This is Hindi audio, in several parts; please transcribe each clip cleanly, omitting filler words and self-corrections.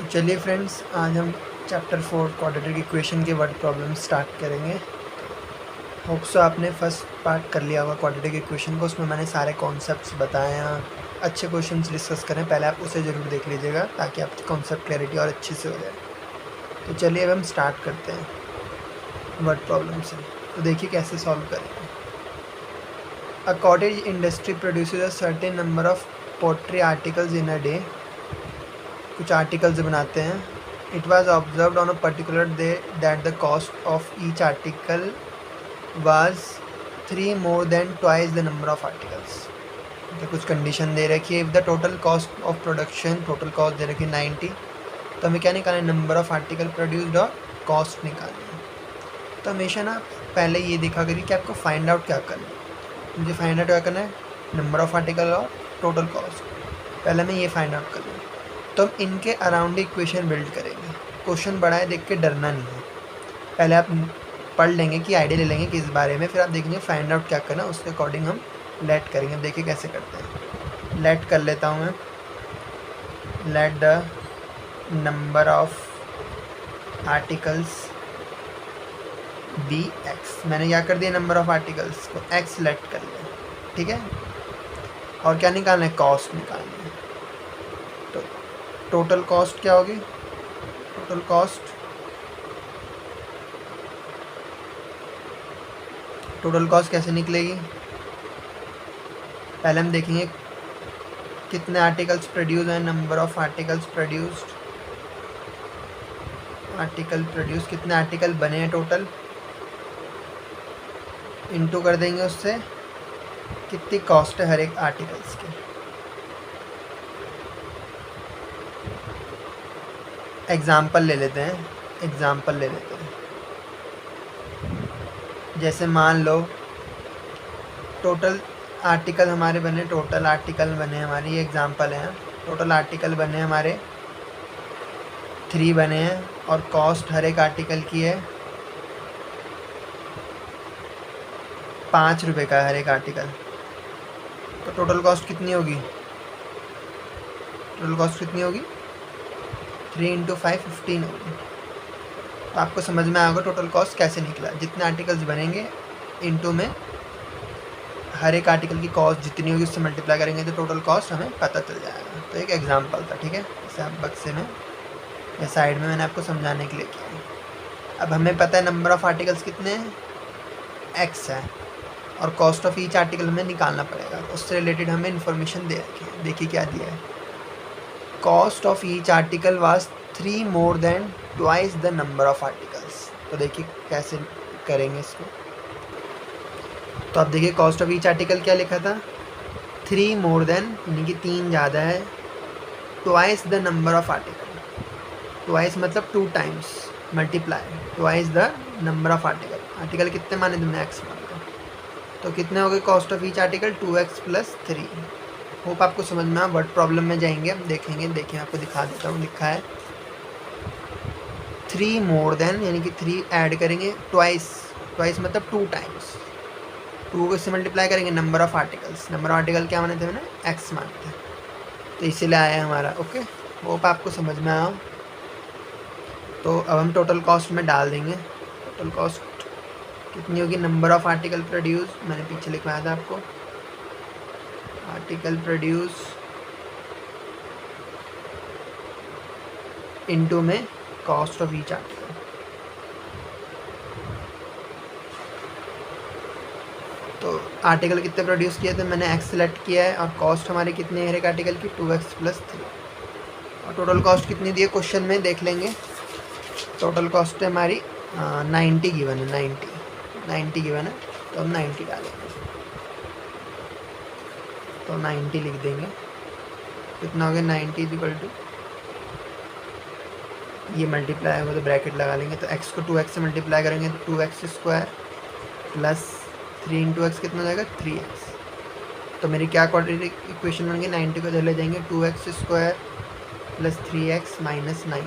चलिए फ्रेंड्स, आज हम चैप्टर 4 क्वाड्रेटिक इक्वेशन के वर्ड प्रॉब्लम स्टार्ट करेंगे। होप सो आपने फर्स्ट पार्ट कर लिया होगा क्वाड्रेटिक इक्वेशन को। उसमें मैंने सारे कॉन्सेप्ट्स बताए हैं, अच्छे क्वेश्चंस डिस्कस करें। पहले आप उसे ज़रूर देख लीजिएगा ताकि आपकी कॉन्सेप्ट क्लैरिटी और अच्छे से हो जाए। तो चलिए अब हम स्टार्ट करते हैं वर्ड प्रॉब्लम से। तो देखिए कैसे सॉल्व करेंगे। A cottage industry produces a certain number of pottery articles in a day. कुछ आर्टिकल्स बनाते हैं। It was observed on a particular day that the cost of each article was 3 more than twice the number of articles। तो कुछ कंडीशन दे रखी है। If the total cost of production, total cost दे रखी है 90, तो हमें क्या निकालना है, नंबर ऑफ आर्टिकल प्रोड्यूस्ड और कॉस्ट निकालनी है। तो हमेशा ना पहले ये देखा करिए कि आपको फाइंड आउट क्या करना है। मुझे फाइंड आउट क्या करना है, नंबर ऑफ आर्टिकल और टोटल कॉस्ट। पहले मैं ये फाइंड आउट कर लूँ तो हम इनके अराउंड इक्वेशन बिल्ड करेंगे। क्वेश्चन बड़ा है, देख के डरना नहीं है। पहले आप पढ़ लेंगे कि आइडिया ले लेंगे किस बारे में, फिर आप देखेंगे फाइंड आउट क्या करना, उसके अकॉर्डिंग हम लेट करेंगे। देखिए कैसे करते हैं। लेट कर लेता हूँ मैं, let the number of articles be X. मैंने क्या कर दिया, नंबर ऑफ आर्टिकल्स को एक्स लेट कर लिया, ठीक है। और क्या निकालना है, कॉस्ट निकालनी है। तो टोटल कॉस्ट क्या होगी, टोटल कॉस्ट कैसे निकलेगी। पहले हम देखेंगे कितने आर्टिकल्स प्रोड्यूस हैं, नंबर ऑफ आर्टिकल्स प्रोड्यूस्ड, कितने आर्टिकल बने हैं टोटल, इनटू कर देंगे उससे कितनी कॉस्ट है हर एक आर्टिकल्स की। एग्जाम्पल ले लेते हैं। जैसे मान लो टोटल आर्टिकल हमारे बने, हमारे, ये एग्जांपल है। टोटल आर्टिकल बने हमारे 3 बने हैं और कॉस्ट हर एक आर्टिकल की है 5 रुपये का हर एक आर्टिकल। तो टोटल कॉस्ट कितनी होगी, 3 × 5 15 होगी। तो आपको समझ में आएगा टोटल कॉस्ट कैसे निकला। जितने आर्टिकल्स बनेंगे इनटू में हर एक आर्टिकल की कॉस्ट जितनी होगी उससे मल्टीप्लाई करेंगे तो टोटल कॉस्ट हमें पता चल जाएगा। तो एक एग्जांपल था, ठीक है। जैसे आप बक्से में या साइड में मैंने आपको समझाने के लिए किया। अब हमें पता है नंबर ऑफ आर्टिकल्स कितने हैं, एक्स है, और कॉस्ट ऑफ ईच आर्टिकल हमें निकालना पड़ेगा। उससे रिलेटेड हमें इन्फॉर्मेशन दे रखी है। देखिए क्या दिया है, cost of each article was 3 more than twice the number of articles। तो देखिए कैसे करेंगे इसको। तो आप देखिए कॉस्ट ऑफ ईच आर्टिकल क्या लिखा था, 3 more than यानी कि 3 ज़्यादा है, twice the number of article, twice मतलब 2 times, multiply twice the number of article। Article कितने माने तुमने, एक्स मान लो। तो कितने हो गए cost of each article, 2x + 3। Hope आपको समझ में आया। वर्ड प्रॉब्लम में जाएंगे, हम देखेंगे। देखिए आपको दिखा देता हूँ, लिखा है 3 more than यानी कि 3 ऐड करेंगे, twice मतलब 2 times, 2 को इससे मल्टीप्लाई करेंगे, नंबर ऑफ आर्टिकल्स क्या माने थे मैंने, एक्स माने थे। तो इसीलिए आया हमारा। ओके, होप आपको समझ में आया। तो अब हम टोटल कॉस्ट में डाल देंगे। टोटल कॉस्ट कितनी होगी, नंबर ऑफ आर्टिकल प्रोड्यूस, मैंने पीछे लिखवाया था आपको, आर्टिकल प्रोड्यूस इनटू में कॉस्ट ऑफ ईच आर्टिकल। तो आर्टिकल कितने प्रोड्यूस किए थे, मैंने एक्स सेलेक्ट किया है, और कॉस्ट हमारी कितनी है हर एक आर्टिकल की, 2x + 3। और टोटल कॉस्ट कितनी दी है क्वेश्चन में, देख लेंगे। टोटल कॉस्ट है हमारी 90 गिवन है, 90 गिवन है, तो हम 90 डालेंगे। तो 90 लिख देंगे। कितना हो गया, 90 = ये मल्टीप्लाई होगा तो ब्रैकेट लगा लेंगे। तो x को 2x से मल्टीप्लाई करेंगे तो 2x² + 3 × x कितना हो जाएगा, 3x। तो मेरी क्या क्वाड्रेटिक इक्वेशन बन गई, 90 को इधर ले जाएंगे, 2x² + 3x - 90।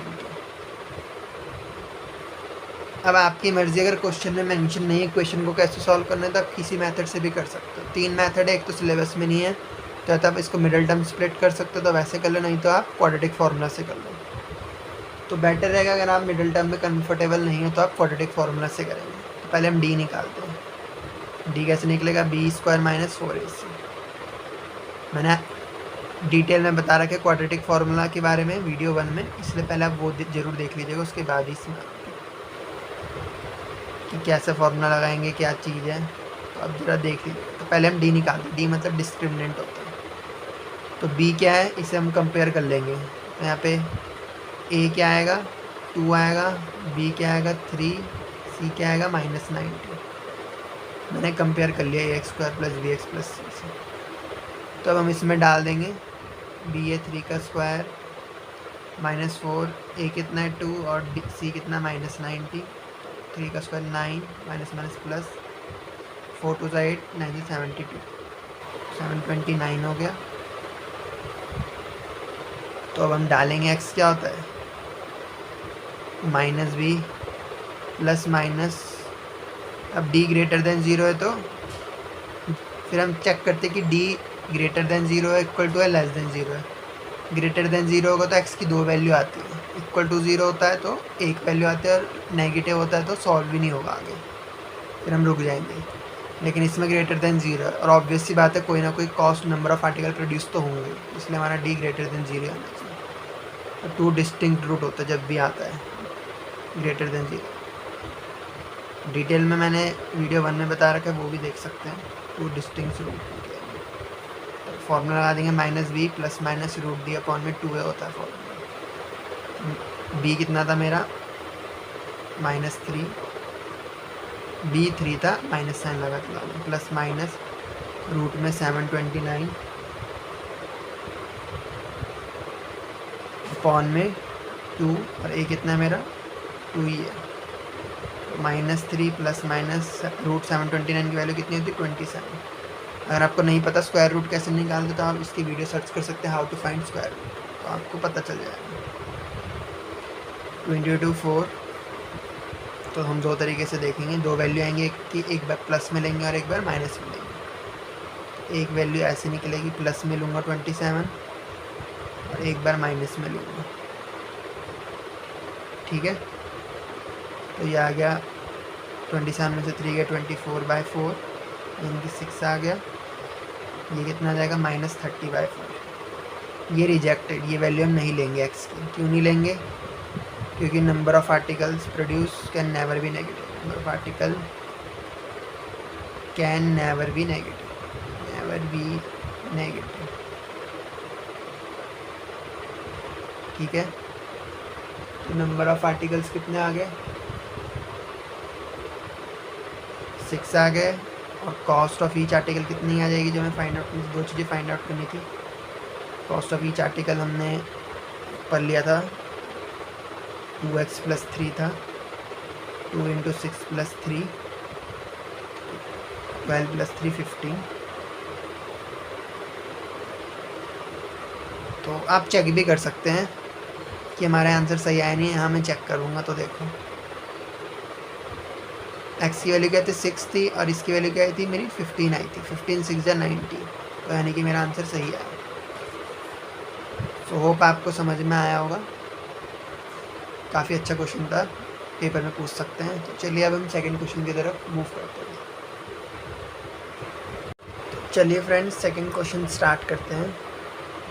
अब आपकी मर्जी, अगर क्वेश्चन में मेंशन नहीं है क्वेश्चन को कैसे सॉल्व करना है तो आप किसी मेथड से भी कर सकते हो। 3 मेथड है, एक तो सिलेबस में नहीं है तो आप इसको मिडल टर्म स्प्लिट कर सकते हो, तो वैसे कर लो, नहीं तो आप क्वाड्रेटिक फार्मूला से कर लो। तो बेटर रहेगा अगर आप मिडिल टर्म में कंफर्टेबल नहीं हो तो आप क्वाड्रेटिक फार्मूला से करेंगे। तो पहले हम डी निकालते हैं। डी कैसे निकलेगा, बी स्क्वायर माइनस 4ac। मैंने डिटेल में बता रखा है क्वाड्रेटिक फार्मूला के बारे में वीडियो 1 में, इसलिए पहले आप वो ज़रूर देख लीजिएगा, उसके बाद ही इसमें कि कैसे फार्मूला लगाएंगे, क्या चीज़ है, तो अब ज़रा देख लीजिए। तो पहले हम डी निकालते हैं। डी मतलब डिस्क्रिमिनेंट होता है। तो बी क्या है, इसे हम कंपेयर कर लेंगे। तो यहाँ पे ए क्या आएगा, 2 आएगा, बी क्या आएगा 3, सी क्या आएगा -90। मैंने कंपेयर कर लिया ax² + bx + c से। तो अब हम इसमें डाल देंगे बी ए 3 का स्क्वायर -4, ए कितना है 2 और सी कितना -90, 3 का स्क्वायर 9 माइनस प्लस 4 2 8 9 72, 729 हो गया। तो अब हम डालेंगे x क्या होता है, -b प्लस माइनस, अब d ग्रेटर देन 0 है तो फिर हम चेक करते हैं कि d ग्रेटर देन 0 है, इक्वल टू है, लेस देन 0 है। ग्रेटर देन 0 होगा तो x की 2 वैल्यू आती है, इक्वल टू 0 होता है तो 1 वैल्यू आती है, और नेगेटिव होता है तो सॉल्व भी नहीं होगा आगे, फिर हम रुक जाएंगे। लेकिन इसमें ग्रेटर देन 0 है, और ऑब्वियस सी बात है कोई ना कोई cost number of article produce तो होंगे, इसलिए हमारा d ग्रेटर देन 0 आना चाहिए। तो 2 डिस्टिंक्ट रूट होता है जब भी आता है ग्रेटर देन 0। डिटेल में मैंने वीडियो 1 में बता रखा है, वो भी देख सकते हैं। 2 डिस्टिंक्ट रूट फॉर्मूला लगा देंगे, -b प्लस माइनस √d/2 होता है फॉर्मूला। b कितना था मेरा, -3, b 3 था, माइनस साइन लगा था, प्लस माइनस रूट में 729 अपॉन में 2, और a कितना है मेरा 2 ही है। -3 प्लस माइनस √729 की वैल्यू कितनी होती है 27। अगर आपको नहीं पता स्क्वायर रूट कैसे निकालते तो आप इसकी वीडियो सर्च कर सकते हैं, how to find square root, तो आपको पता चल जाएगा। 22 4, तो हम 2 तरीके से देखेंगे, 2 वैल्यू आएंगे कि एक बार प्लस में लेंगे और एक बार माइनस में लेंगे। एक वैल्यू ऐसे निकलेगी, प्लस में लूँगा 27 और एक बार माइनस में लूँगा, ठीक है। तो ये आ गया 27 में से 3 गया 24/4, यानी कि 6 आ गया। ये कितना आ जाएगा -30/4। ये रिजेक्टेड, ये वैल्यू हम नहीं लेंगे x की। क्यों नहीं लेंगे, क्योंकि number of articles produce can never be negative. Number of article can never be negative, ठीक है। तो नंबर ऑफ आर्टिकल्स कितने आ गए, 6 आ गए, और कॉस्ट ऑफ ईच आर्टिकल कितनी आ जाएगी, जो हमें फाइंड आउट, 2 चीज़ें फाइंड आउट करनी थी। कॉस्ट ऑफ ईच आर्टिकल हमने पढ़ लिया था, 2x + 3 था, 2 × 6 + 3 12 + 3 15। तो आप चेक भी कर सकते हैं कि हमारा आंसर सही आया नहीं है। यहाँ मैं चेक करूँगा तो देखो, x की वैल्यू क्या थी 6 थी, और इसकी वैल्यू क्या आई थी मेरी 15 आई थी। 15 6 = 90, तो यानी कि मेरा आंसर सही आया। सो होप आपको समझ में आया होगा। काफ़ी अच्छा क्वेश्चन था, पेपर में पूछ सकते हैं। तो चलिए अब हम सेकंड क्वेश्चन की तरफ मूव करते हैं। तो चलिए फ्रेंड्स, सेकंड क्वेश्चन स्टार्ट करते हैं,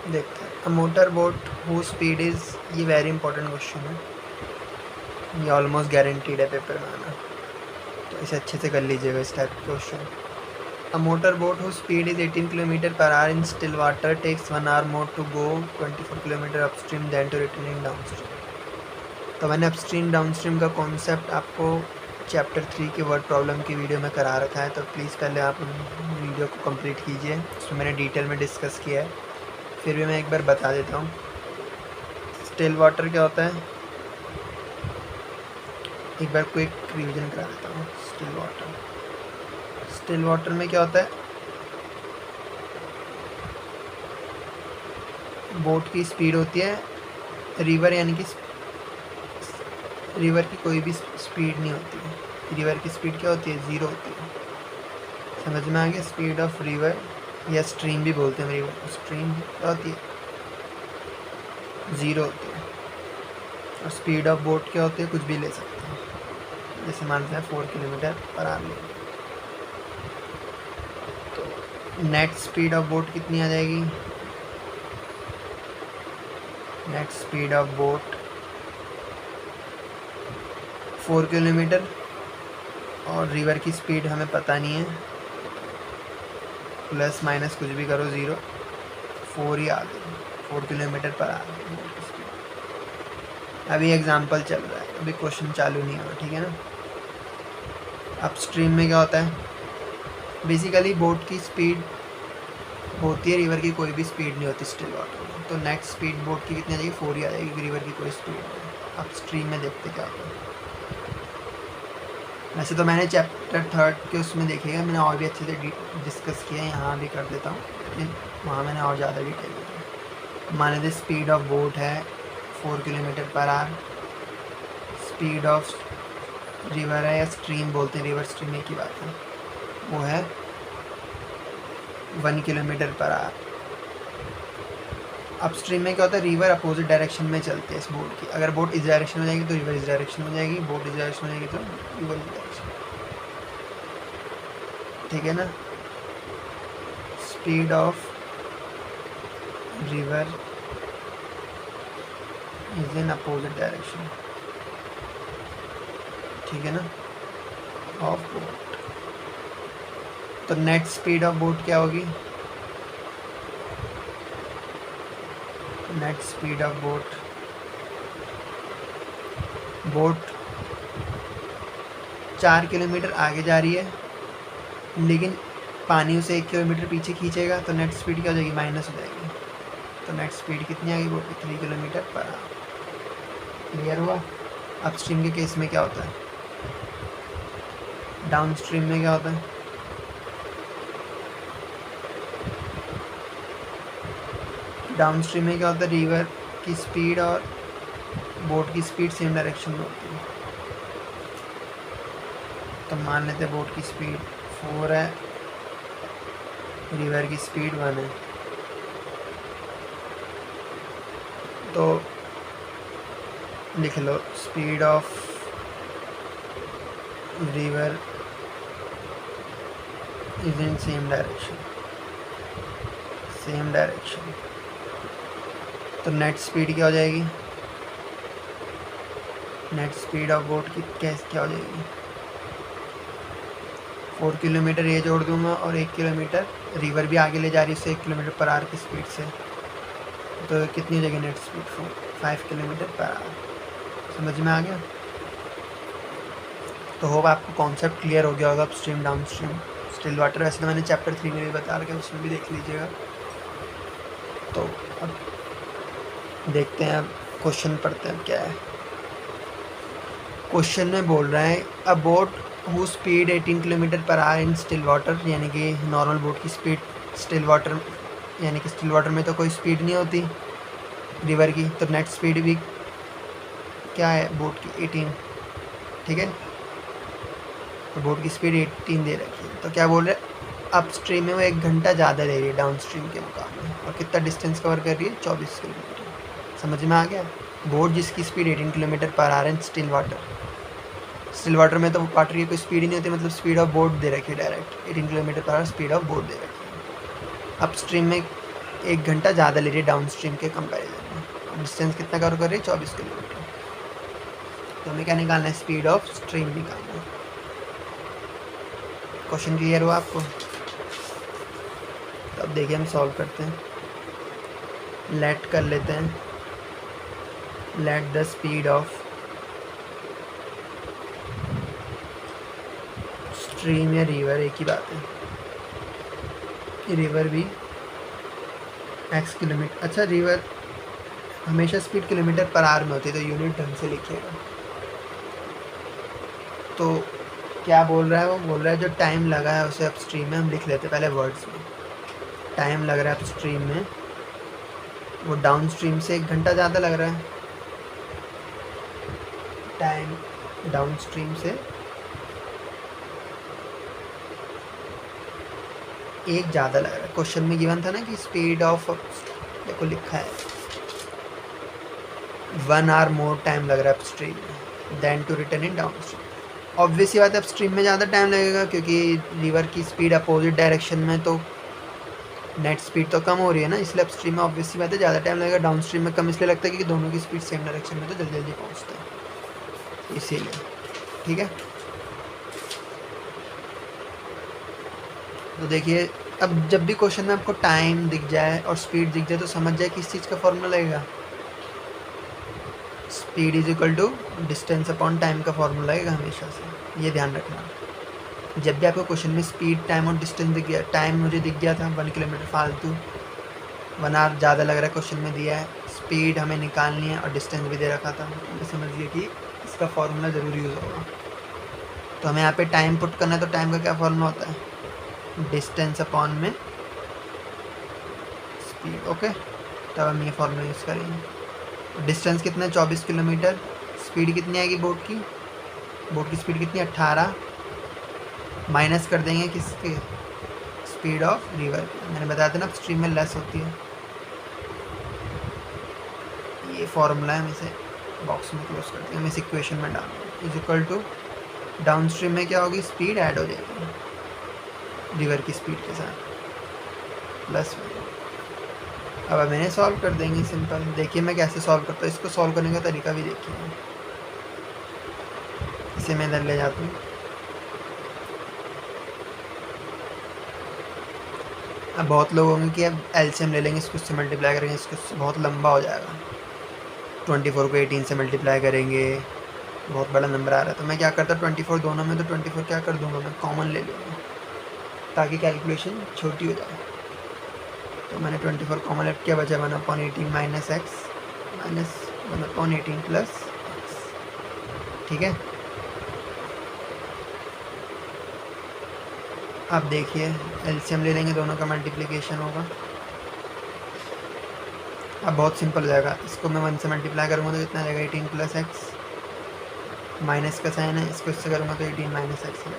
देखते हैं। अ motor boat who speed is, ये वेरी इंपॉर्टेंट क्वेश्चन है, ये ऑलमोस्ट गारंटीड है पेपर में आना, तो इसे अच्छे से कर लीजिएगा इस टाइप का क्वेश्चन। A motor boat who speed is 18 km/h in still water takes 1 hour more to go 24 km upstream then to return in downstream. तो मैंने अपस्ट्रीम डाउनस्ट्रीम का कॉन्सेप्ट आपको चैप्टर 3 की वर्ड प्रॉब्लम की वीडियो में करा रखा है, तो प्लीज़ पहले आप वीडियो को कंप्लीट कीजिए, उसमें मैंने डिटेल में डिस्कस किया है। फिर भी मैं एक बार बता देता हूँ। स्टिल वाटर क्या होता है, एक बार क्विक रिवीजन करा देता हूँ। स्टिल वाटर में क्या होता है, बोट की स्पीड होती है, रिवर यानी कि रिवर की कोई भी स्पीड नहीं होती है। रिवर की स्पीड क्या होती है, 0 होती है। समझ में आ गया, स्पीड ऑफ रिवर या स्ट्रीम भी बोलते हैं रिवर, स्ट्रीम क्या होती है, 0 होती है। और स्पीड ऑफ बोट क्या होती है, कुछ भी ले सकते हैं, जैसे मानते हैं 4 किलोमीटर पर आवर ले। तो नेट स्पीड ऑफ बोट कितनी आ जाएगी, net speed of boat 4 kilometre, और रिवर की स्पीड हमें पता नहीं है, प्लस माइनस कुछ भी करो 0, 4 ही आ गई, 4 किलोमीटर पर आवर। अभी एग्जांपल चल रहा है, अभी क्वेश्चन चालू नहीं हुआ, ठीक है ना। अपस्ट्रीम में क्या होता है, बेसिकली बोट की स्पीड होती है, रिवर की कोई भी स्पीड नहीं होती स्टिल वाटर में। तो नेट स्पीड बोट की कितनी आ जाएगी, 4 ही आ जाएगी, रिवर की कोई स्पीड नहीं। अपस्ट्रीम में देखते क्या होता है। वैसे तो मैंने चैप्टर 3 के उसमें देखेगा, मैंने और भी अच्छे से डिस्कस किया है, यहाँ भी कर देता हूँ, लेकिन वहाँ मैंने और ज़्यादा डिटेल दिया। मान लीजिए स्पीड ऑफ बोट है 4 kilometre per hour, speed of river है या स्ट्रीम बोलते हैं, रिवर स्ट्रीम एक ही बात है, वो है 1 किलोमीटर पर आवर। अपस्ट्रीम में क्या होता है, रिवर अपोजिट डायरेक्शन में चलती है इस बोट की। अगर बोट इस डायरेक्शन में जाएगी तो रिवर इस डायरेक्शन में जाएगी, बोट इस डायरेक्शन में जाएगी तो रिवर इस डायरेक्शन, ठीक है ना। Speed of river is in opposite direction, ठीक है ना, ऑफ बोट। तो नेट स्पीड ऑफ बोट क्या होगी, net speed of boat, boat 4 kilometre आगे जा रही है, लेकिन पानी उसे 1 किलोमीटर पीछे खींचेगा, तो नेट स्पीड क्या हो जाएगी, माइनस हो जाएगी। तो नेट स्पीड कितनी आएगी, बोट की 3 किलोमीटर पर आवर। क्लियर हुआ। अपस्ट्रीम के केस में क्या होता है, डाउन स्ट्रीम में क्या होता है, डाउन स्ट्रीम में क्या होता है, रिवर की स्पीड और बोट की स्पीड सेम डायरेक्शन में होती है। तो मान लेते हैं बोट की स्पीड 4 है, रिवर की स्पीड 1 है, तो लिख लो speed of river is in same direction, same direction. तो नेट स्पीड क्या हो जाएगी, नेट स्पीड ऑफ बोट की क्या हो जाएगी, 4 किलोमीटर ये जोड़ दूंगा और 1 किलोमीटर रिवर भी आगे ले जा रही है उससे 1 किलोमीटर पर आवर की स्पीड से, तो कितनी हो जाएगी net speed, 5 kilometre per our. समझ में आ गया। तो होप आपको कॉन्सेप्ट क्लियर हो गया होगा upstream down stream still water. वैसे तो मैंने चैप्टर 3 में भी बता रखा है, उसमें भी देख लीजिएगा। तो अब देखते हैं, अब क्वेश्चन पढ़ते हैं क्या है। क्वेश्चन में बोल रहा है अ boat who speed 18 kilometre per our in still water, यानी कि नॉर्मल बोट की स्पीड स्टिल वाटर, यानी कि स्टिल वाटर में तो कोई स्पीड नहीं होती रिवर की, तो नेट स्पीड भी क्या है बोट की 18, ठीक है। तो बोट की स्पीड 18 दे रखी है, तो क्या बोल रहे हैं अप स्ट्रीम में वो 1 घंटा ज़्यादा ले रही है डाउन स्ट्रीम के मुकाबले, और कितना डिस्टेंस कवर कर रही है, 24 किलोमीटर। समझ में आ गया। बोट जिसकी स्पीड 18 किलोमीटर पर आ रहा है स्टिल वाटर, स्टिल वाटर में तो वाटर की कोई स्पीड ही नहीं होती, मतलब स्पीड ऑफ बोट दे रखी है direct 18 kilometre per hour speed of boat दे रखी है। अप स्ट्रीम में 1 घंटा ज़्यादा ले रही है डाउन स्ट्रीम के कंपेरिजन में, डिस्टेंस कितना कवर कर रही है, 24 किलोमीटर। तो हमें क्या निकालना है, स्पीड ऑफ स्ट्रीम निकालना है। क्वेश्चन क्लियर हुआ आपको। तो अब देखिए हम सॉल्व करते हैं, लेट कर लेते हैं, let the speed of stream या रिवर एक ही बात है, रिवर भी x किलोमीटर, अच्छा रिवर हमेशा स्पीड किलोमीटर पर आवर में होती है, तो यूनिट ढंग से लिखिएगा। तो क्या बोल रहा है, वो बोल रहा है जो टाइम लगा है उसे अपस्ट्रीम में हम लिख लेते हैं पहले वर्ड्स में। टाइम लग रहा है अपस्ट्रीम में, वो डाउन स्ट्रीम से 1 घंटा ज़्यादा लग रहा है। टाइम डाउन स्ट्रीम से 1 ज़्यादा लग रहा है। क्वेश्चन में गिवन था ना कि स्पीड ऑफ, देखो लिखा है 1 आवर मोर टाइम लग रहा है अपस्ट्रीम में then to return in downstream. Obvious ही बात है अपस्ट्रीम में ज़्यादा टाइम लगेगा क्योंकि रिवर की स्पीड अपोजिट डायरेक्शन में, तो नेट स्पीड तो कम हो रही है ना, इसलिए अपस्ट्रीम में ऑब्वियस ही बात है ज़्यादा टाइम लगेगा। डाउन स्ट्रीम में कम इसलिए लगता है क्योंकि दोनों की स्पीड सेम डायरेक्शन में तो जल्दी जल्दी पहुँचते हैं, इसीलिए। ठीक है, तो देखिए अब जब भी क्वेश्चन में आपको टाइम दिख जाए और स्पीड दिख जाए तो समझ जाए किस चीज़ का फॉर्मूला लगेगा। Speed is equal to distance upon time का फॉर्मूला लगेगा हमेशा से, ये ध्यान रखना। जब भी आपको क्वेश्चन में स्पीड, टाइम और डिस्टेंस दिख गया, टाइम मुझे दिख गया था 1 किलोमीटर फालतू, 1 आवर ज़्यादा लग रहा है क्वेश्चन में दिया है, स्पीड हमें निकालनी है और डिस्टेंस भी दे रखा था, तो समझिए कि इसका फॉर्मूला ज़रूर यूज़ होगा। तो हमें यहाँ पे टाइम पुट करना है, तो टाइम का क्या फॉर्मूला होता है, डिस्टेंस अपॉन में स्पीड। ओके, तब हम ये फॉर्मूला यूज़ करेंगे। डिस्टेंस कितना है 24 किलोमीटर, स्पीड कितनी आएगी बोट की स्पीड कितनी है 18, माइनस कर देंगे किसके, स्पीड ऑफ रिवर। मैंने बताया था ना स्ट्रीम में लेस होती है, ये फॉर्मूला है, हम इसे बॉक्स में क्लोज करते हैं, हम इस इक्वेशन में डालेंगे is equal to downstream में क्या होगी, स्पीड ऐड हो जाएगी रिवर की स्पीड के साथ प्लस में। अब हम इन्हें सॉल्व कर देंगे सिंपल। देखिए मैं कैसे सॉल्व करता हूँ, इसको सॉल्व करने का तरीका भी देखिए। इसे मैं इधर ले जाता हूँ। अब बहुत लोग होंगे कि अब एलसीएम ले लेंगे, इसको इससे मल्टीप्लाई करेंगे, इसको बहुत लंबा हो जाएगा, 24 को 18 से मल्टीप्लाई करेंगे, बहुत बड़ा नंबर आ रहा है। तो मैं क्या करता, 24 दोनों में, तो 24 क्या कर दूंगा, मैं कॉमन ले लूँगा ताकि कैलकुलेशन छोटी हो जाए। तो मैंने 24 कॉमन लेफ्ट किया, बचा 1/18 minus x minus 1/18 plus x. ठीक है, अब देखिए एलसीएम ले लेंगे, दोनों का मल्टीप्लिकेशन होगा। अब बहुत सिंपल हो जाएगा, इसको मैं 1 से मल्टीप्लाई करूँगा तो कितना जाएगा 18 प्लस एक्स, माइनस का साइन है, इसको इससे करूँगा तो 18 माइनस एक्स है।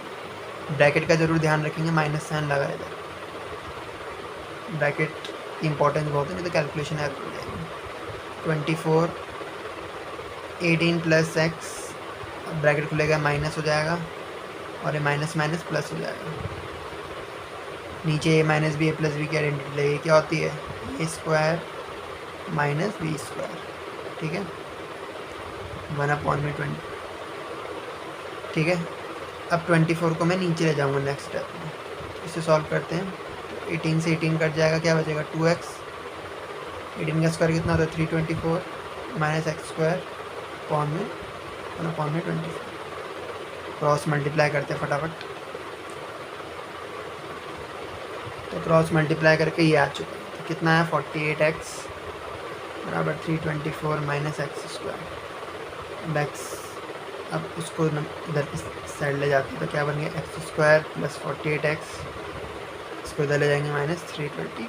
ब्रैकेट का ज़रूर ध्यान रखेंगे, माइनस साइन लगा इधर, ब्रैकेट की इंपॉर्टेंस बहुत है, नहीं तो कैलकुलेशन एरर हो जाएगी। 24 18 प्लस एक्स, ब्रैकेट खुलेगा माइनस हो जाएगा और ये माइनस माइनस प्लस हो जाएगा। नीचे ए माइनस बी, ए प्लस बी की आइडेंटिटी लगेगी, क्या होती है ए स्क्वायर माइनस बी स्क्वायर। ठीक है, 1/20। ठीक है, अब 24 को मैं नीचे ले जाऊँगा नेक्स्ट स्टेप में, इसे सॉल्व करते हैं। 18 से 18 कट जाएगा, क्या बचेगा 2x, 18 का स्क्वायर कितना होता है 324 माइनस एक्स स्क्वायर पॉन में 1/24। क्रॉस मल्टीप्लाई करते हैं फटाफट, तो क्रॉस मल्टीप्लाई करके ये आ चुका है, तो कितना है 48x बराबर 324 माइनस एक्स स्क्वायर एक्स। अब उसको इधर इस साइड ले जाते हैं, तो क्या बन गया एक्स स्क्वायर प्लस 48x, इसको इधर ले जाएंगे माइनस 320।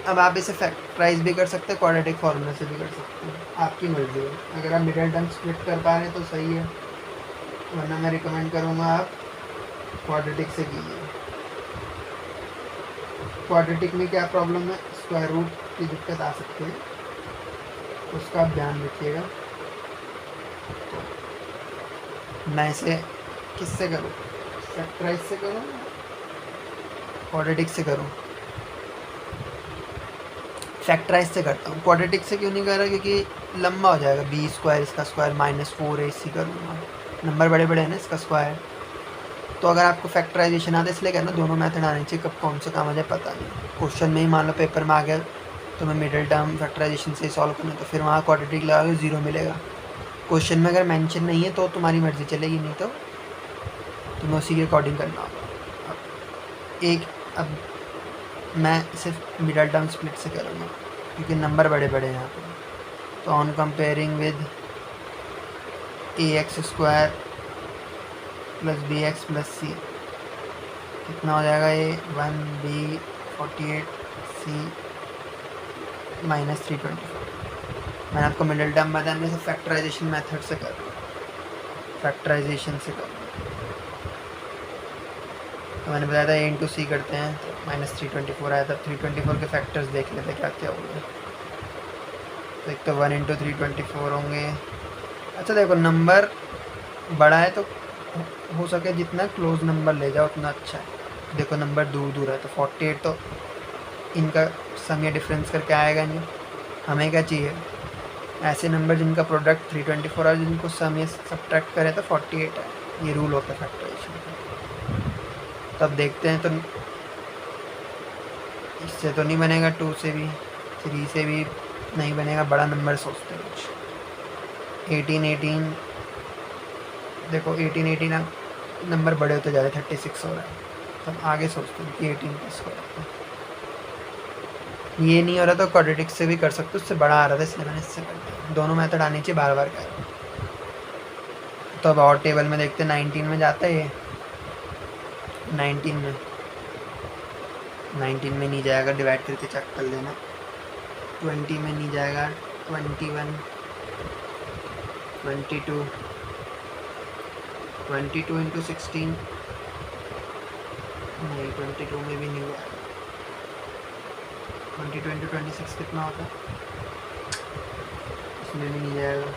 अब आप इसे फैक्टराइज भी कर सकते हैं, क्वाड्रेटिक फार्मूला से भी कर सकते हैं, आपकी मर्जी है। अगर आप मिडिल टर्म स्प्लिट कर पा रहे हैं तो सही है, वरना मैं रिकमेंड करूँगा आप क्वाड्रेटिक से कीजिए। क्वाड्रेटिक में क्या प्रॉब्लम है, स्क्वायर रूट की दिक्कत आ सकती है, उसका आप ध्यान रखिएगा। तो मैं इसे किससे करूँ, फैक्टराइज से करूँ, क्वाड्रेटिक से करूँ, फैक्टराइज से करता हूँ। क्वाड्रेटिक से क्यों नहीं कर रहा, क्योंकि लंबा हो जाएगा, बी स्क्वायर इसका स्क्वायर माइनस 4ac करूँगा, नंबर बड़े बड़े हैं ना इसका स्क्वायर। तो अगर आपको फैक्टराइजेशन आता है इसलिए कहना दोनों मेथड आने चाहिए, कब कौन सा काम आ जाए पता नहीं। क्वेश्चन में ही मान लो पेपर में आ गया तो मैं मिडिल टर्म फैक्टराइजेशन से सॉल्व करना, तो फिर वहाँ क्वाड्रेटिक लगा के 0 मिलेगा। क्वेश्चन में अगर मेंशन नहीं है तो तुम्हारी मर्जी चलेगी, नहीं तो तुम्हें उसी के अकॉर्डिंग करना होगा। अब मैं सिर्फ मिडिल टर्म स्प्लिट से करूँगा क्योंकि नंबर बड़े बड़े हैं यहाँ पर। तो on comparing with ax square plus B X plus C कितना हो जाएगा, ये 1b 48c माइनस 324। मैंने आपको मिडिल टर्म बताया, मैं सिर्फ फैक्टराइजेशन मेथड से कर रहा हूँ, फैक्टराइजेशन से कर रहा हूँ। तो मैंने बताया था a इंटू सी करते हैं तो -324 आया, तब 324 के फैक्टर्स देख लेते क्या क्या होंगे। तो एक तो 1 × 324 होंगे। अच्छा देखो, नंबर बड़ा है तो हो सके जितना क्लोज नंबर ले जाओ उतना अच्छा है। देखो नंबर दूर दूर है तो 48 तो इनका सम या डिफरेंस करके आएगा नहीं। हमें क्या चाहिए, ऐसे नंबर जिनका प्रोडक्ट 324 और जिनको सम या सब्ट्रैक्ट करे तो 48 है। ये रूल होता है फैक्टराइजेशन का। तो अब देखते हैं, तो इससे तो नहीं बनेगा, 2 से भी, 3 से भी नहीं बनेगा। बड़ा नंबर सोचते हैं कुछ। 18 देखो 18 नंबर बड़े होते जा रहे, 36 हो रहा है। तब आगे सोचते हैं कि 18 प्लस हो रहा है। ये नहीं हो रहा तो क्वाड्रेटिक से भी कर सकते, उससे बड़ा आ रहा था इसलिए मैंने इससे कर दिया। दोनों मेथड आनी चाहिए, बार बार कर। तो अब और टेबल में देखते हैं 19 में जाता है ये। 19 में नहीं जाएगा, डिवाइड करके चेक कर लेना। 20 में नहीं जाएगा, 21, 22, 22 × 16 नहीं, 22 में भी नहीं जाएगा। 22 × 26 कितना होता है, इसमें भी नहीं जाएगा।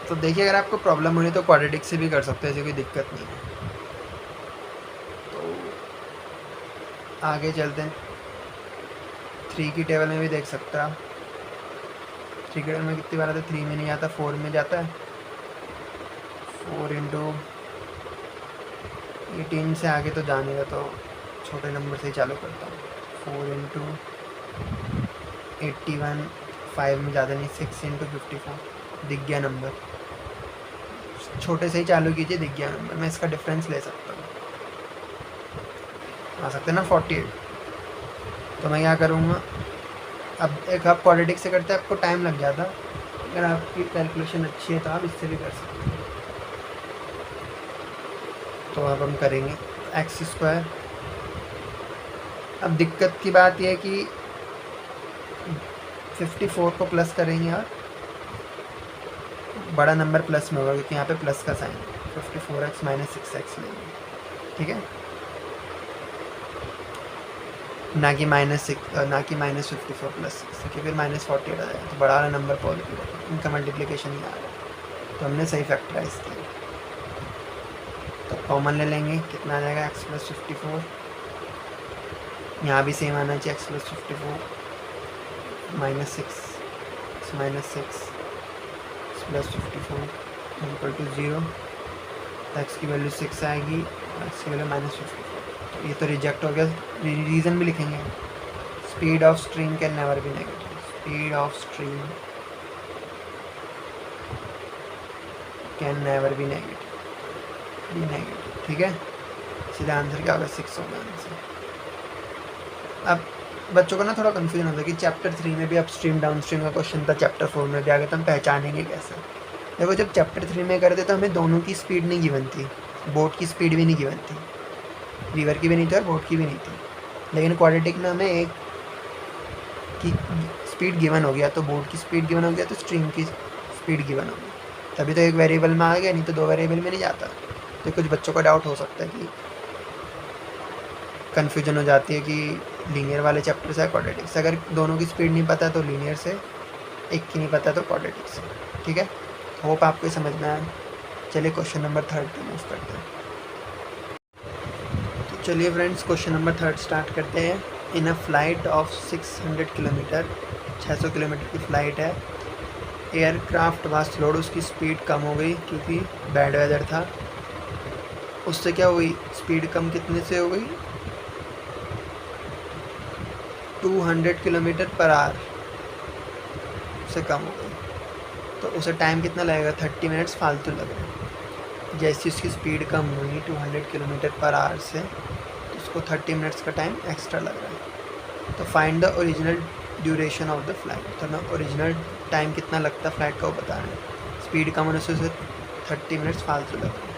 तो देखिए, अगर आपको प्रॉब्लम हो रही है तो क्वाड्रेटिक से भी कर सकते हैं, ऐसी कोई दिक्कत नहीं है। तो आगे चलते हैं। 3 की टेबल में भी देख सकता है। 3 की टेबल में कितनी बार आता है, 3 में नहीं आता, 4 में जाता है। 4 × 18 से आगे तो जानेगा, तो छोटे नंबर से ही चालू करता हूँ। 4 × 81, 5 में ज़्यादा नहीं, 6 × 54 दिख गया नंबर। छोटे से ही चालू कीजिए, दिख गया नंबर। मैं इसका डिफरेंस ले सकता हूँ, आ सकते ना 48। तो मैं क्या करूँगा, अब एक आप क्वाड्रेटिक से करते हैं आपको टाइम लग जाता, अगर आपकी कैलकुलेशन अच्छी है तो आप इससे भी कर सकते हैं। तो अब हम करेंगे x²। अब दिक्कत की बात यह है कि 54 को प्लस करेंगे और बड़ा नंबर प्लस में होगा, क्योंकि यहाँ पे प्लस का साइन है। 54x - 6x लेंगे, ठीक है, ना कि -54 + 6, क्योंकि फिर -48 आ जाएगा। तो बड़ा वाला नंबर पॉजिटिव है, इनका मल्टीप्लिकेशन ही आ रहा है, तो हमने सही फैक्टराइज किया। तो कॉमन ले लेंगे, कितना आ जाएगा, x + 54। यहाँ भी सेम आना चाहिए, x + 54 - 6, x - 6 + 54 = 0। तो x की वैल्यू 6 आएगी, x की वैल्यू -54। तो ये तो रिजेक्ट हो गया। रीज़न भी लिखेंगे, speed of stream can never be negative. Speed of stream can never be negative, ठीक है। सीधा आंसर क्या होगा, 6 होगा आंसर। अब बच्चों को ना थोड़ा कन्फ्यूजन होता है कि चैप्टर 3 में भी अपस्ट्रीम डाउनस्ट्रीम का क्वेश्चन था, चैप्टर 4 में भी आ गया, तो हम पहचानेंगे कैसे। देखो, जब चैप्टर 3 में करते तो हमें दोनों की स्पीड नहीं गिवन थी, बोट की स्पीड भी नहीं गिवन थी, रिवर की भी नहीं थी और बोट की भी नहीं थी। लेकिन क्वाड्रेटिक में हमें एक की स्पीड गिवन हो गया, तो बोट की स्पीड गिवन हो गया, तो स्ट्रीम की स्पीड गिवन हो गई, तभी तो एक वेरिएबल में आ गया, नहीं तो 2 वेरिएबल में नहीं जाता। तो कुछ बच्चों का डाउट हो सकता है कि कन्फ्यूजन हो जाती है कि लीनियर वाले चैप्टर से क्वाड्रेटिक से। अगर दोनों की स्पीड नहीं पता तो लीनियर से, एक की नहीं पता तो क्वाड्रेटिक से, ठीक है। होप आपको समझ में आया। चलिए क्वेश्चन नंबर 3 पे मूव करते हैं। तो चलिए फ्रेंड्स, क्वेश्चन नंबर 3 स्टार्ट करते हैं। In a flight of 600 kilometre, 600 kilometre की फ़्लाइट है, एयरक्राफ्ट वाज स्लोड, उसकी स्पीड कम हो गई क्योंकि बैड वेदर था। उससे क्या हुई, स्पीड कम कितने से हो गई, 200 किलोमीटर/आवर से कम हो गई। तो उसे टाइम कितना लगेगा, 30 मिनट्स फालतू लग रहा है। जैसी उसकी स्पीड कम हुई 200 किलोमीटर/आवर से, तो उसको 30 मिनट्स का टाइम एक्स्ट्रा लग रहा है। तो find the original duration of the flight. तो ना ओरिजिनल टाइम कितना लगता है फ्लाइट का वो बता रहे हैं। स्पीड कम होने से उसे 30 मिनट्स फालतू लग रहा है।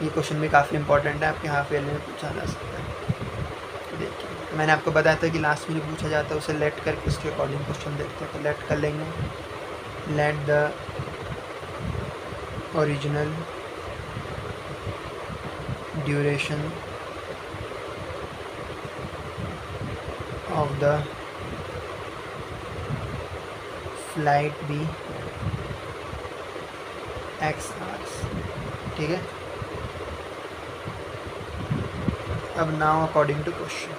ये क्वेश्चन भी काफ़ी इंपॉर्टेंट है, आपके हाफ ईयरली में पूछा जा सकता है। तो देखिए, मैंने आपको बताया था कि लास्ट में जो पूछा जाता है उसे लेट करके उसके अकॉर्डिंग क्वेश्चन देखते हैं। तो लेट कर लेंगे, let the original duration of the flight be x hours. ठीक है, अब नाउ अकॉर्डिंग टू क्वेश्चन,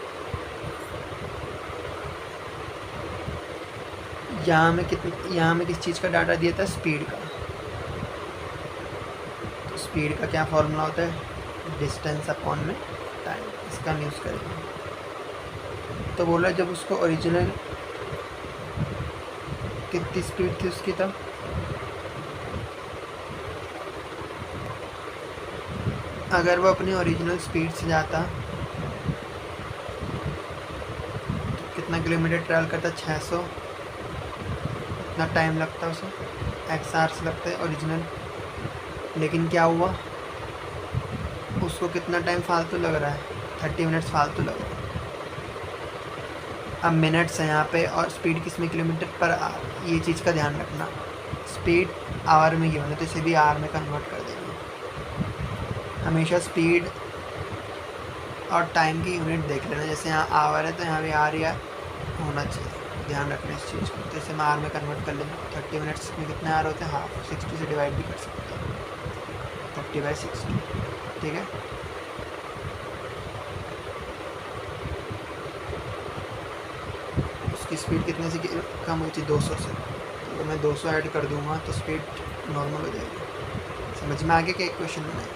यहाँ में किस चीज़ का डाटा दिया था, स्पीड का। तो स्पीड का क्या फॉर्मूला होता है, डिस्टेंस अपॉन में टाइम, इसका हम यूज़ करेंगे। तो बोला जब उसको ओरिजिनल कितनी स्पीड थी उसकी तब, अगर वो अपनी ओरिजिनल स्पीड से जाता तो कितना किलोमीटर ट्रैवल करता, 600, इतना टाइम लगता उसे, x आवर्स लगता है ओरिजिनल। लेकिन क्या हुआ, उसको कितना टाइम फालतू लग रहा है, 30 मिनट्स फालतू लग रहा है। अब मिनट्स है यहाँ पे और स्पीड किस में, किलोमीटर पर आवर, ये चीज़ का ध्यान रखना। स्पीड आवर में गिवन है तो इसे भी आवर में कन्वर्ट कर देंगे। हमेशा स्पीड और टाइम की यूनिट देख लेना, जैसे यहाँ आवर है तो यहाँ भी आर या होना चाहिए, ध्यान रखना इस चीज़ को। तो इसे मैं आर में कन्वर्ट कर लेंगे। 30 मिनट्स में कितने आर होते हैं, हाफ, 60 से डिवाइड भी कर सकते हैं, 30/60। ठीक है, उसकी स्पीड कितने से कम हुई थी, 200 से। तो मैं 200 ऐड कर दूंगा तो स्पीड नॉर्मल हो जाएगी। समझ में आ गया क्या इक्वेशन बनाई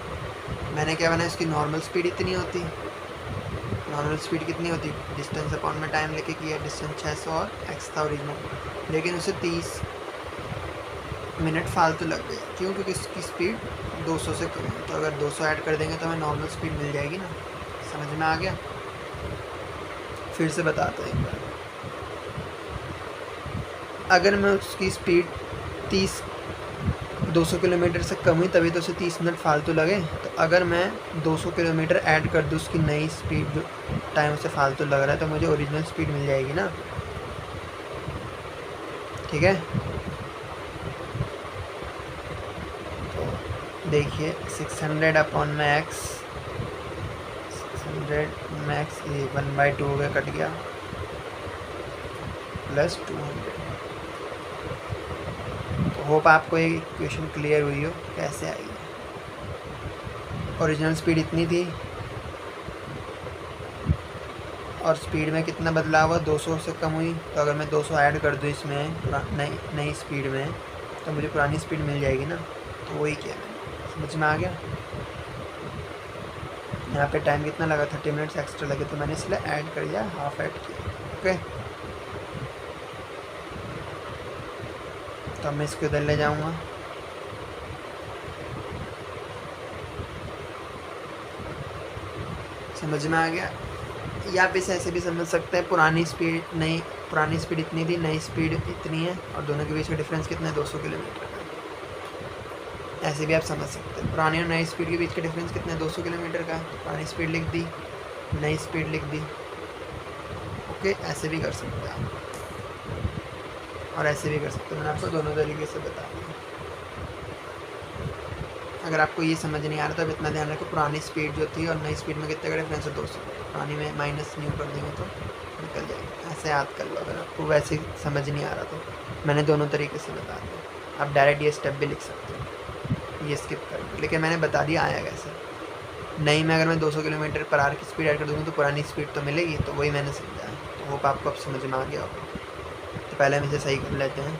मैंने, क्या बनाया, उसकी नॉर्मल स्पीड इतनी होती, नॉर्मल स्पीड कितनी होती, डिस्टेंस अपॉन में टाइम लेके किया, डिस्टेंस 600 और x था ओरिजिनल, लेकिन उसे 30 मिनट फालतू लग गए। क्यों, क्योंकि उसकी स्पीड 200 से कम है। तो अगर 200 ऐड कर देंगे तो हमें नॉर्मल स्पीड मिल जाएगी ना। समझ में आ गया, फिर से बताते हैं एक बार। अगर मैं उसकी स्पीड 200 किलोमीटर से कम हुई तभी तो उसे 30 मिनट फालतू लगे। तो अगर मैं 200 किलोमीटर ऐड कर दूँ उसकी नई स्पीड, जो टाइम से फालतू लग रहा है, तो मुझे ओरिजिनल स्पीड मिल जाएगी ना। ठीक है, तो देखिए 600 अपॉन में x, 600 में x, ये 1/2 हो गया, कट गया, प्लस 200। होप आपको ये इक्वेशन क्लियर हुई हो कैसे आई है। ओरिजिनल स्पीड इतनी थी और स्पीड में कितना बदलाव हुआ, 200 से कम हुई। तो अगर मैं 200 ऐड कर दूँ इसमें नई स्पीड में, तो मुझे पुरानी स्पीड मिल जाएगी ना। तो वही किया मैंने, समझ में आ गया। यहाँ पे टाइम कितना लगा, 30 मिनट्स एक्स्ट्रा लगे, तो मैंने इसलिए ऐड कर दिया, हाफ ऐड किया। ओके, तो अब मैं इसको इधर ले जाऊँगा। समझ में आ गया। या आप इसे ऐसे भी समझ सकते हैं, पुरानी स्पीड इतनी थी, नई स्पीड इतनी है, और दोनों के बीच का डिफरेंस कितना है, 200 किलोमीटर का। ऐसे भी आप समझ सकते हैं, पुरानी और नई स्पीड के बीच का डिफरेंस कितना है, 200 किलोमीटर का। पुरानी स्पीड लिख दी, नई स्पीड लिख दी। ओके, ऐसे भी कर सकते हैं आप, और ऐसे भी कर सकते हैं। मैंने आपको दोनों तरीके से बता दिया। अगर आपको ये समझ नहीं आ रहा तो अब इतना ध्यान रखो, पुरानी स्पीड जो थी और नई स्पीड में कितने का डिफरेंस है, 200। पुरानी में माइनस न्यू कर देंगे तो निकल जाएगी। ऐसे याद कर लो, अगर आपको वैसे समझ नहीं आ रहा तो मैंने दोनों तरीके से बता दिया। आप डायरेक्ट ये स्टेप भी लिख सकते हो, ये स्किप कर, लेकिन मैंने बता दिया आया कैसे। नई में अगर मैं 200 किलोमीटर पर आवर की स्पीड ऐड कर दूँगा तो पुरानी स्पीड तो मिलेगी, तो वही मैंने समझा है। तो होप आपको अब समझ में आ गया होगा। तो पहले हम इसे सही कर लेते हैं,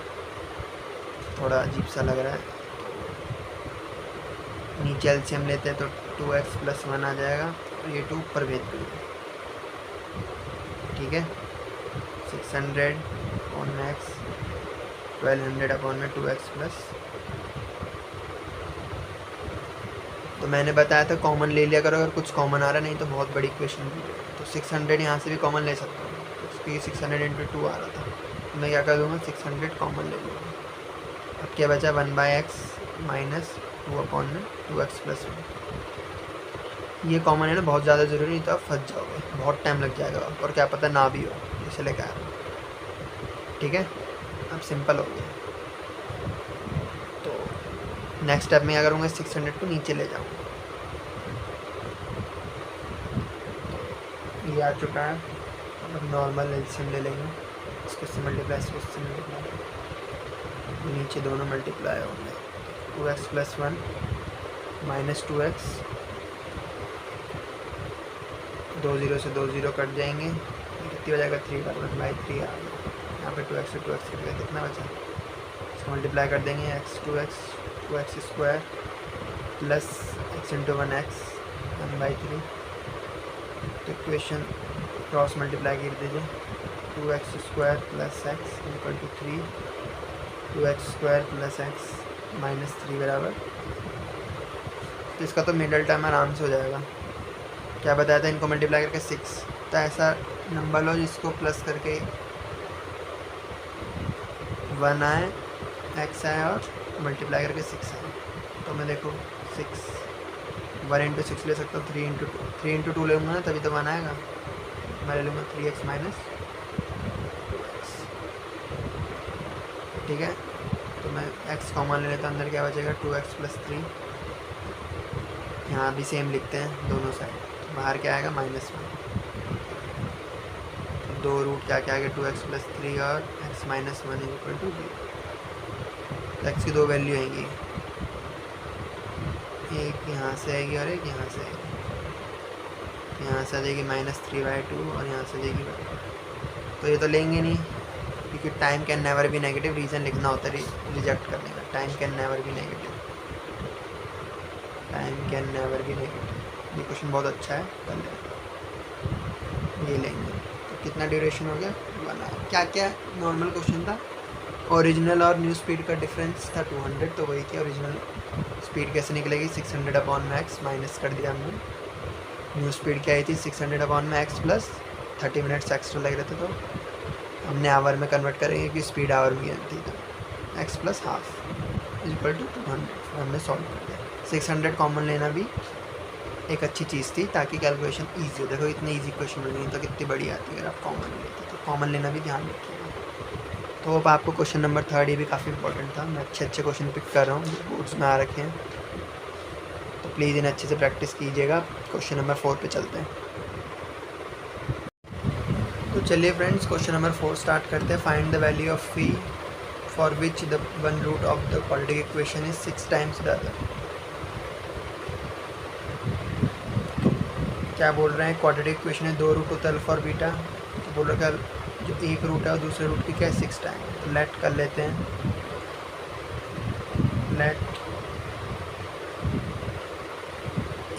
थोड़ा अजीब सा लग रहा है। नीचे एलसीएम लेते हैं तो 2x + 1 आ जाएगा, और ये 2 ऊपर भेज देंगे। ठीक है, 600 अपॉन x, 1200 अपॉन में 2x प्लस। तो मैंने बताया था कॉमन ले लिया करो अगर कुछ कॉमन आ रहा, नहीं तो बहुत बड़ी इक्वेशन भी है। तो 600 यहाँ से भी कॉमन ले सकता हूँ, क्योंकि 600 × 2 आ रहा था। तो मैं क्या कर दूँगा, 600 कॉमन ले लूँगा। अब क्या बचा, 1/x माइनस 2 अपॉन में 2x + 1। ये कॉमन है ना, बहुत ज़्यादा ज़रूरी नहीं तो आप फंस जाओगे, बहुत टाइम लग जाएगा, और क्या पता ना भी हो, इसलिए क्या है। ठीक है, अब सिंपल हो गया। तो नेक्स्ट स्टेप में क्या करूँगा, 600 को नीचे ले जाऊँगा। ये आ चुका है। अब नॉर्मल एलसीएम ले लेंगे, इसको से मल्टीप्लाई, इसको से मल्टीप्लाई, नीचे दोनों मल्टीप्लाई हो गए। 2x + 1 - 2x, 2 0 से 2 0 कट जाएंगे, कितनी हो जाएगा 3/3 आ गया। यहाँ पे 2x से 2x कट गया, कितना बचा, इसको मल्टीप्लाई कर देंगे। x 2x 2x² plus x × 1x 1/3। तो इक्वेशन क्रॉस मल्टीप्लाई कर दीजिए, 2x² + x = 3, 2x² + x -3 बराबर। तो इसका तो मिडल टर्म आराम से हो जाएगा। क्या बताया था, इनको मल्टीप्लाई करके 6। तो ऐसा नंबर लो जिसको प्लस करके 1 आए, x आए और मल्टीप्लाई करके 6 आए। तो मैं देखो 6 1 × 6 ले सकता हूँ, 3 × 2 लूँगा ना तभी तो 1 आएगा। मैं ले लूँगा 3x - 2x, ठीक है। तो मैं x कॉमन ले लेता हूँ, अंदर क्या बचेगा 2x + 3। यहाँ भी सेम लिखते हैं दोनों साइड, बाहर क्या आएगा -1। तो 2 रूट क्या क्या आएगा 2x + 3 और x - 1 = 0। तो x की 2 वैल्यू आएंगी, एक यहाँ से आएगी और एक यहाँ से आएगी। यहाँ से आ जाएगी -3/2 और यहाँ से आ जाएगी। तो ये तो लेंगे नहीं, क्योंकि time can never be negative, reason लिखना होता है रिजेक्ट करने का। Time can never be negative, time can never be negative. ये क्वेश्चन बहुत अच्छा है, कर ले, ये लेंगे। तो कितना ड्यूरेशन हो गया 1 आवर। क्या क्या नॉर्मल क्वेश्चन था, ओरिजिनल और न्यू स्पीड का डिफरेंस था 200। तो वही कि ओरिजिनल स्पीड कैसे निकलेगी, 600/max माइनस कर दिया हमने। न्यू स्पीड क्या आई थी 600/max प्लस 30 मिनट्स एक्स्ट्रा लग रहे थे, तो हमने आवर में कन्वर्ट करेंगे कि स्पीड आवर में थी। तो x + ½ = 200। हमने सॉल्व कर दिया। 600 कॉमन लेना भी एक अच्छी चीज़ थी ताकि कैलकुलेशन ईजी हो। देखो इतने ईजी क्वेश्चन मिल तो कितनी बड़ी आती है अगर आप कॉमन लेते। तो कॉमन लेना भी ध्यान रखिएगा। तो अब आपको क्वेश्चन नंबर 3 ये भी काफ़ी इंपॉर्टेंट था। मैं अच्छे क्वेश्चन पिक कर रहा हूँ जो बोर्ड्स में आ रखे हैं, तो प्लीज़ इन्हें अच्छे से प्रैक्टिस कीजिएगा। क्वेश्चन नंबर 4 पे चलते हैं। तो चलिए फ्रेंड्स, क्वेश्चन नंबर 4 स्टार्ट करते हैं। Find the value of p for which the one root of the quadratic equation is 6 times the other. क्या बोल रहे हैं, क्वाड्रेटिक इक्वेशन है, 2 रूट होता है अल्फा और बीटा। तो बोल रहा है जो एक रूट है और दूसरे रूट की क्या है 6 टाइम। तो लेट कर लेते हैं, लेट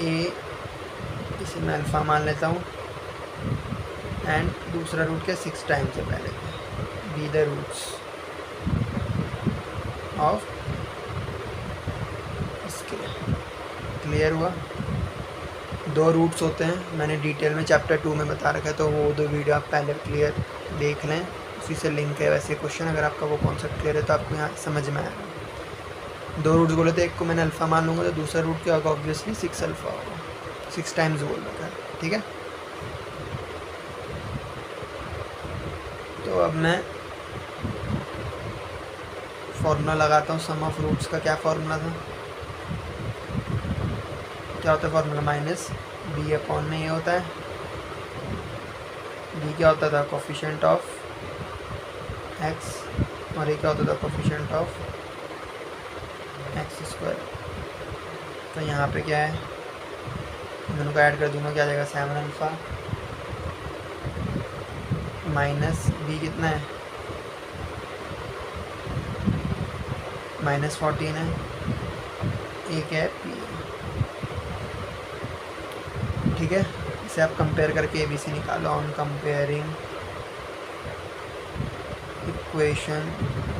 ए, इसे मैं अल्फ़ा मान लेता हूँ, एंड दूसरा रूट क्या 6 टाइम से पहले बी द रूट्स ऑफ इसके। क्लियर हुआ। 2 रूट्स होते हैं, मैंने डिटेल में चैप्टर 2 में बता रखा है, तो वो 2 वीडियो आप पहले क्लियर देख लें, उसी से लिंक है वैसे क्वेश्चन। अगर आपका वो कॉन्सेप्ट क्लियर है तो आपको यहाँ समझ में आएगा। 2 रूट्स बोले तो एक को मैंने अल्फ़ा मान लूँगा, तो दूसरा रूट क्या होगा, ऑब्वियसली 6 अल्फ़ा होगा। 6 टाइम्स बोल रखा है, ठीक है। तो अब मैं फॉर्मूला लगाता हूँ सम ऑफ रूट्स का। क्या फॉर्मूला था, क्या होता है फॉर्मूला, -b/, में ये होता है b क्या होता था, कोफिशिएंट ऑफ x, और ये क्या होता था, कोफिशिएंट ऑफ x²। तो यहाँ पे क्या है, दोनों को ऐड कर दूंगा, क्या आ जाएगा 7 अल्फ़ा माइनस b कितना है -14 है, एक है p, ठीक है। इसे आप कंपेयर करके ए बी सी निकालो। On comparing equation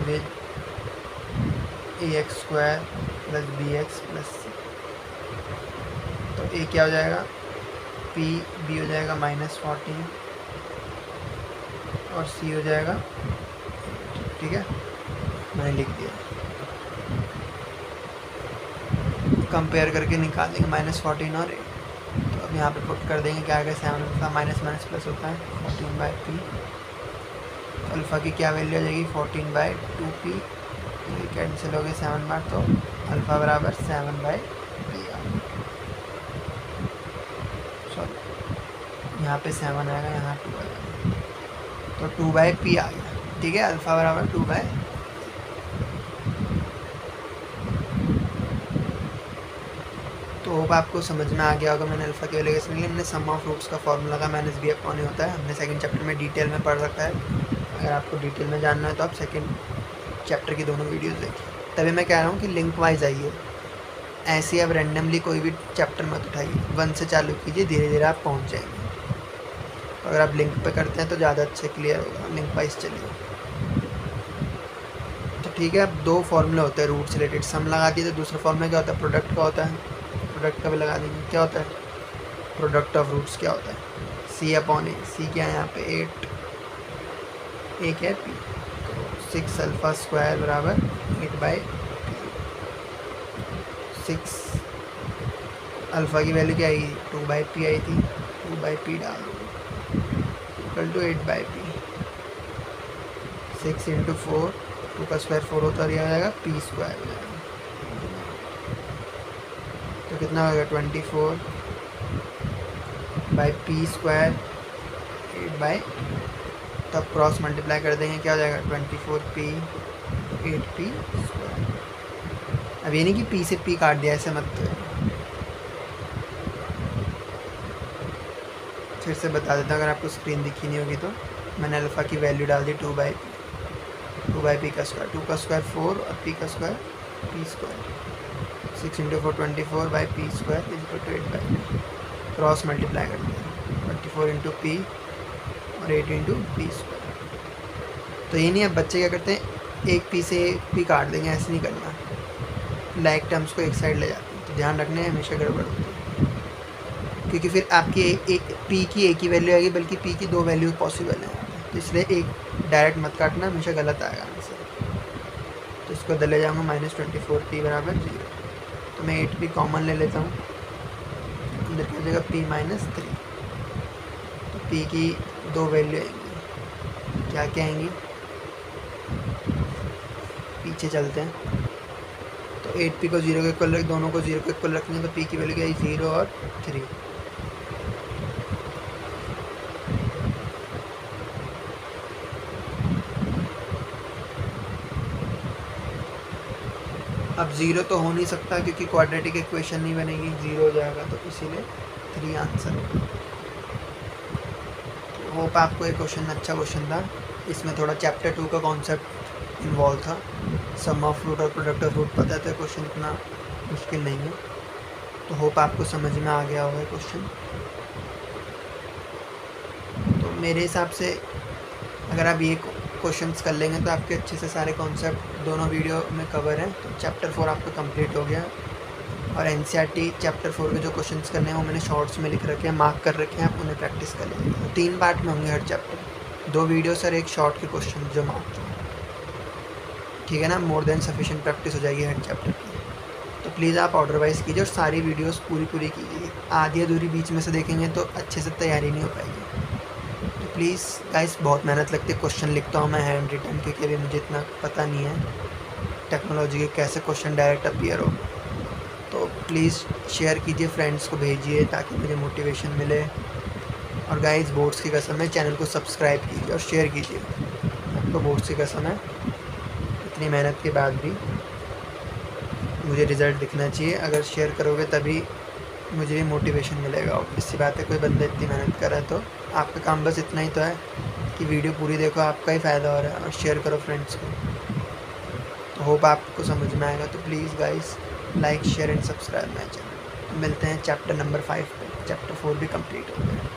with ax² + bx + c, तो a क्या हो जाएगा p, b हो जाएगा -14 और c हो जाएगा, ठीक है, मैंने लिख दिया। कंपेयर करके निकालेंगे -14 और a। तो अब यहाँ पे पुट कर देंगे, क्या आएगा 7 अल्फ़ा माइनस माइनस प्लस होता है 14/p। अल्फ़ा की क्या वैल्यू आ जाएगी 14/2p, ये कैंसिल हो गए 7 बार, तो अल्फ़ा बराबर 7/p। सॉरी यहाँ पे 7 आएगा, यहाँ 2 आएगा, तो 2/p आ गया। ठीक है, अल्फ़ा बराबर 2/। तो होप आपको समझ में आ गया होगा मैंने अल्फ़ा की वैल्यू कैसे निकली। हमने सम ऑफ रूट्स का फॉर्मूला का माइनस बी अपॉन ए होता है, हमने सेकंड चैप्टर में डिटेल में पढ़ रखा है। अगर आपको डिटेल में जानना है तो आप सेकंड चैप्टर की दोनों वीडियोस देखिए। तभी मैं कह रहा हूँ कि लिंक वाइज आइए, ऐसे आप रैंडमली कोई भी चैप्टर मत उठाइए, 1 से चालू कीजिए, धीरे धीरे आप पहुँच जाएंगे। अगर आप लिंक पे करते हैं तो ज़्यादा अच्छे क्लियर होगा, लिंक वाइज चलिए। तो ठीक है, अब 2 फॉर्मूले होते हैं रूट से रिलेटेड, सम लगा दिए, तो दूसरा फॉर्मूला क्या होता है, प्रोडक्ट का होता है। प्रोडक्ट का भी लगा देंगे, क्या होता है, प्रोडक्ट ऑफ रूट्स क्या होता है, सी अपॉन ए। सी क्या है यहाँ पे 8, ए क्या है पी, 6 अल्फ़ा स्क्वायर बराबर 8/p। 6 अल्फ़ा की वैल्यू क्या आई, 2/p आई थी, 2/p डाल दो इक्वल टू 8/p। 6 × 4, 2 का स्क्वायर 4 होता है, आ जाएगा p स्क्वायर हो जाएगा। तो कितना होगा 24/p स्क्वायर 8/। तब क्रॉस मल्टीप्लाई कर देंगे, क्या हो जाएगा 24p 8p स्क्वायर। अब ये नहीं कि p से p काट दिया, ऐसे मत। फिर से बता देता हूँ, अगर आपको स्क्रीन दिखी नहीं होगी तो मैंने अल्फ़ा की वैल्यू डाल दी 2/p का स्क्वायर, 2 का स्क्वायर 4 और p का square p square. 6 × 4 24/p square is equal to 8/p। Cross multiply कर दिया, 24 × p और 8 × p स्क्वायर। तो ये नहीं, अब बच्चे क्या करते हैं, एक p से p काट देंगे, ऐसे नहीं करना, लाइक टर्म्स को एक साइड ले जाते हैं, तो ध्यान रखना है, हमेशा गड़बड़ होती है, क्योंकि फिर आपकी एक p की एक ही वैल्यू आएगी, बल्कि p की 2 वैल्यू पॉसिबल है, तो इसलिए एक डायरेक्ट मत काटना, हमेशा गलत आएगा आंसर। तो इसको दे ले जाऊँगा -24p बराबर 0। तो मैं 8p कॉमन ले लेता हूँ, अंदर क्या हो जाएगा p - 3। तो p की 2 वैल्यू आएंगी, क्या क्या आएंगी, पीछे चलते हैं। तो 8p को 0 के इक्वल रख, दोनों को 0 के इक्वल रखेंगे, तो p की वैल्यू क्या है 0 और 3। अब 0 तो हो नहीं सकता, क्योंकि क्वाड्रेटिक इक्वेशन नहीं बनेगी, 0 हो जाएगा, तो इसीलिए 3 आंसर होगा। होप आपको ये क्वेश्चन अच्छा क्वेश्चन था। इसमें थोड़ा चैप्टर 2 का कॉन्सेप्ट इन्वॉल्व था, सम ऑफ रूट और प्रोडक्ट ऑफ रूट पता है, तो क्वेश्चन इतना मुश्किल नहीं है। तो होप आपको समझ में आ गया होगा क्वेश्चन। तो मेरे हिसाब से अगर आप ये क्वेश्चंस कर लेंगे तो आपके अच्छे से सारे कॉन्सेप्ट दोनों वीडियो में कवर हैं। तो चैप्टर 4 आपका कंप्लीट हो गया, और एनसीईआरटी चैप्टर 4 के जो क्वेश्चंस करने हैं वो मैंने शॉर्ट्स में लिख रखे हैं, मार्क कर रखे हैं, आप उन्हें प्रैक्टिस कर लीजिए। 3 पार्ट में होंगे हर चैप्टर, 2 वीडियो सर, 1 शॉर्ट के क्वेश्चन जो मार्क हैं, ठीक है ना। मोर देन सफिशिएंट प्रैक्टिस हो जाएगी हर चैप्टर की। तो प्लीज़ आप ऑर्डर वाइज कीजिए, और सारी वीडियोस पूरी कीजिए। आधी अधूरी बीच में से देखेंगे तो अच्छे से तैयारी नहीं हो पाएगी। तो प्लीज़ गाइस, बहुत मेहनत लगती है, क्वेश्चन लिखता हूँ मैं हैंड रिटन, क्योंकि अभी मुझे इतना पता नहीं है टेक्नोलॉजी के कैसे क्वेश्चन डायरेक्ट अपीयर हो। तो प्लीज़ शेयर कीजिए, फ्रेंड्स को भेजिए, ताकि मुझे मोटिवेशन मिले। और गाइस, बोर्ड्स की कसम है, चैनल को सब्सक्राइब कीजिए और शेयर कीजिए, आपको बोर्ड्स की कसम है। इतनी मेहनत के बाद भी मुझे रिज़ल्ट दिखना चाहिए, अगर शेयर करोगे तभी मुझे भी मोटिवेशन मिलेगा। ऑब्वियस सी बात है, कोई बंदा इतनी मेहनत कर रहा है, तो आपका काम बस इतना ही तो है कि वीडियो पूरी देखो, आपका ही फ़ायदा हो रहा है, और शेयर करो फ्रेंड्स को। तो होप आपको समझ में आएगा। तो please guys, like share and subscribe my channel. मिलते हैं चैप्टर नंबर 5 पे, चैप्टर 4 भी कंप्लीट हो गया।